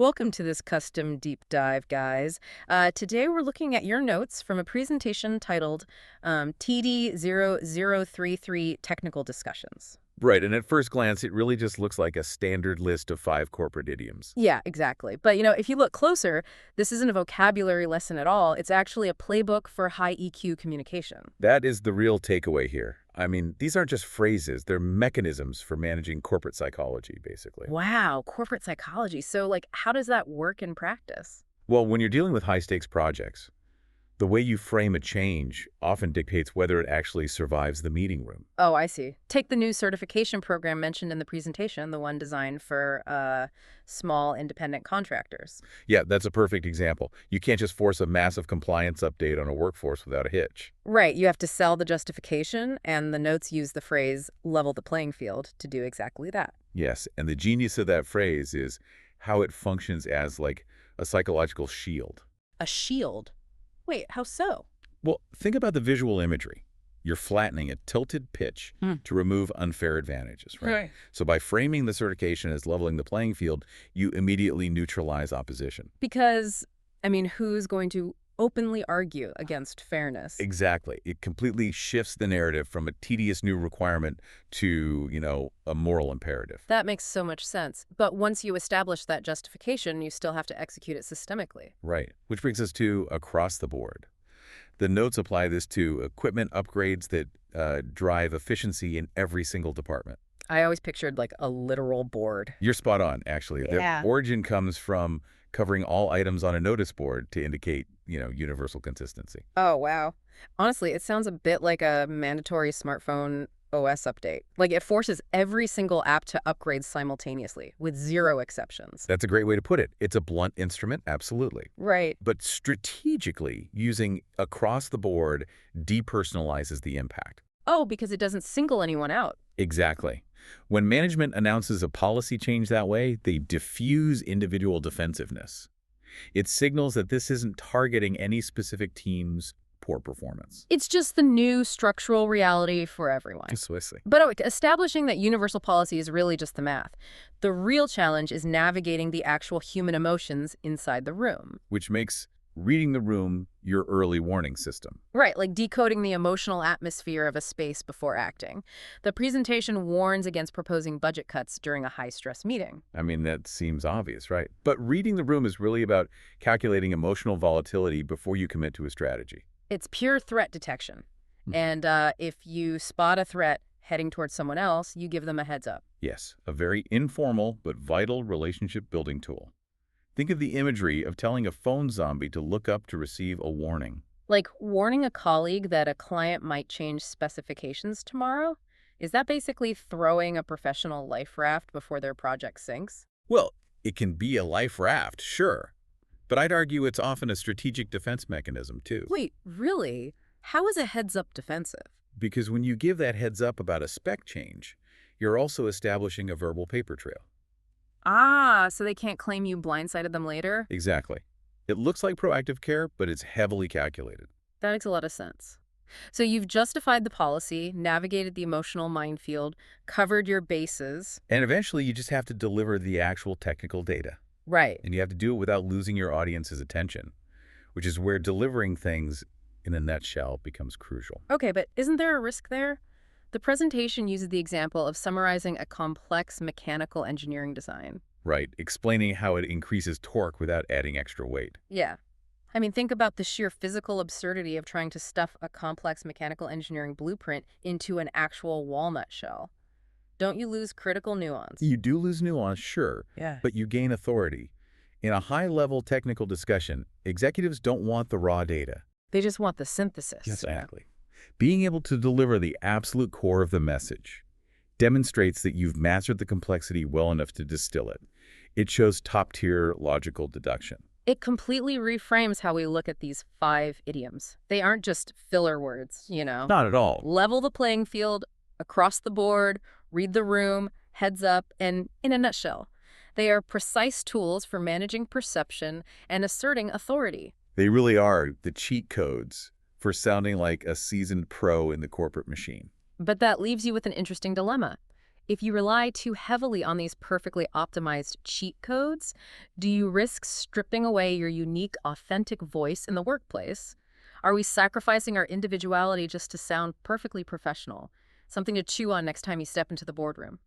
Welcome to this custom deep dive, guys. Today we're looking at your notes from a presentation titled TD0033 Technical Discussions. Right, and at first glance, it really just looks like a standard list of 5 corporate idioms. Yeah, exactly. But, if you look closer, this isn't a vocabulary lesson at all. It's actually a playbook for high EQ communication. That is the real takeaway here. I mean, these aren't just phrases, they're mechanisms for managing corporate psychology, basically. Wow, corporate psychology. So, how does that work in practice? Well, when you're dealing with high-stakes projects, the way you frame a change often dictates whether it actually survives the meeting room. Oh, I see. Take the new certification program mentioned in the presentation, the one designed for small independent contractors. Yeah, that's a perfect example. You can't just force a massive compliance update on a workforce without a hitch. Right, you have to sell the justification, and the notes use the phrase level the playing field to do exactly that. Yes, and the genius of that phrase is how it functions as like a psychological shield. A shield? Wait, how so? Well, think about the visual imagery. You're flattening a tilted pitch to remove unfair advantages, right? Right. So by framing the certification as leveling the playing field, you immediately neutralize opposition. Because, who's going to openly argue against fairness? Exactly. It completely shifts the narrative from a tedious new requirement to, a moral imperative. That makes so much sense. But once you establish that justification, you still have to execute it systemically. Right. Which brings us to across the board. The notes apply this to equipment upgrades that drive efficiency in every single department. I always pictured like a literal board. You're spot on, actually. Yeah. The origin comes from covering all items on a notice board to indicate, universal consistency. Oh, wow. Honestly, it sounds a bit like a mandatory smartphone OS update. Like it forces every single app to upgrade simultaneously with zero exceptions. That's a great way to put it. It's a blunt instrument, absolutely. Right. But strategically, using across the board depersonalizes the impact. Oh, because it doesn't single anyone out. Exactly. When management announces a policy change that way, they diffuse individual defensiveness. It signals that this isn't targeting any specific team's poor performance. It's just the new structural reality for everyone. Precisely. But establishing that universal policy is really just the math. The real challenge is navigating the actual human emotions inside the room. Which makes reading the room your early warning system. Right, like decoding the emotional atmosphere of a space before acting. The presentation warns against proposing budget cuts during a high-stress meeting. I mean, that seems obvious, right? But reading the room is really about calculating emotional volatility before you commit to a strategy. It's pure threat detection. And if you spot a threat heading towards someone else, you give them a heads up. Yes, a very informal but vital relationship-building tool. Think of the imagery of telling a phone zombie to look up to receive a warning. Like warning a colleague that a client might change specifications tomorrow? Is that basically throwing a professional life raft before their project sinks? Well, it can be a life raft, sure. But I'd argue it's often a strategic defense mechanism, too. Wait, really? How is a heads-up defensive? Because when you give that heads up about a spec change, you're also establishing a verbal paper trail. Ah, so they can't claim you blindsided them later? Exactly. It looks like proactive care, but it's heavily calculated. That makes a lot of sense. So you've justified the policy, navigated the emotional minefield, covered your bases. And eventually, you just have to deliver the actual technical data. Right. And you have to do it without losing your audience's attention, which is where delivering things in a nutshell becomes crucial. Okay, but isn't there a risk there? The presentation uses the example of summarizing a complex mechanical engineering design. Right, explaining how it increases torque without adding extra weight. Yeah. Think about the sheer physical absurdity of trying to stuff a complex mechanical engineering blueprint into an actual walnut shell. Don't you lose critical nuance? You do lose nuance, sure, Yeah. but you gain authority. In a high-level technical discussion, executives don't want the raw data. They just want the synthesis. Exactly. Being able to deliver the absolute core of the message demonstrates that you've mastered the complexity well enough to distill it. It shows top-tier logical deduction. It completely reframes how we look at these 5 idioms. They aren't just filler words, Not at all. Level the playing field, across the board, read the room, heads up, and in a nutshell. They are precise tools for managing perception and asserting authority. They really are the cheat codes for sounding like a seasoned pro in the corporate machine. But that leaves you with an interesting dilemma. If you rely too heavily on these perfectly optimized cheat codes, do you risk stripping away your unique, authentic voice in the workplace? Are we sacrificing our individuality just to sound perfectly professional? Something to chew on next time you step into the boardroom.